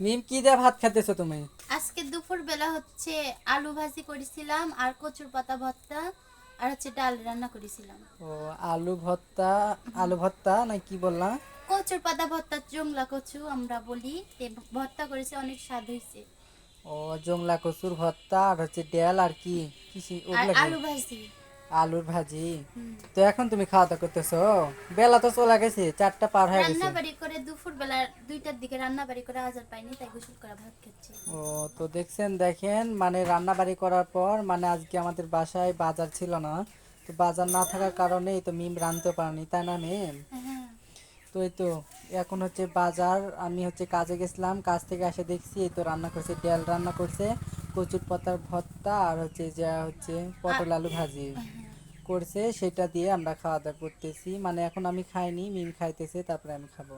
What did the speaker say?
মিম কি দিয়ে ভাত খেতেছো তুমি? আজকে দুপুর বেলা হচ্ছে আলু ভাজি করেছিলাম আর কচুর পাতা ভর্তা আর হচ্ছে ডাল রান্না করেছিলাম। ও, আলু ভর্তা। আলু ভর্তা না কি বললা? কচুর পাতা ভর্তা জংলা কচু আমরা বলি, ভর্তা করেছে, অনেক স্বাদ হয়েছে। ও, জংলা কচুর ভর্তা আর হচ্ছে ডাল আর কি আর ওগুলা কি? আলু ভাজি। আলুর ভাজি। হুম। তো এখন তুমি খাওয়া দাওয়া করতেছো? বেলা তো চলে গেছে, 4টা পার হয়ে রান্না গেছে। বাড়ি করে দুপুর বেলা 2টার দিকে রান্না বাড়ি করে আজার পাইনি, তাই গোসল করে ভাত খাচ্ছি। ও, তো দেখেন মানে রান্না বাড়ি করার পর মানে আজকে আমাদের বাসায় বাজার ছিল না। তো বাজার না থাকার কারণেই তো মিম রাঁধতে পারেনি, তাই না মিম? হ্যাঁ। তো এই তো এখন হচ্ছে বাজার, আমি হচ্ছে কাজে গেছিলাম, কাজ থেকে এসে দেখছি এই তো রান্না করছে, ডাল রান্না করছে, কচুর পাতার ভর্তা আর হচ্ছে যা হচ্ছে আর পটল আলু ভাজি করছে, সেটা দিয়ে আমরা খাওয়া দাওয়া করতেছি। মানে এখন আমি খাইনি, মিম খাইতেছে, তারপরে আমি খাবো।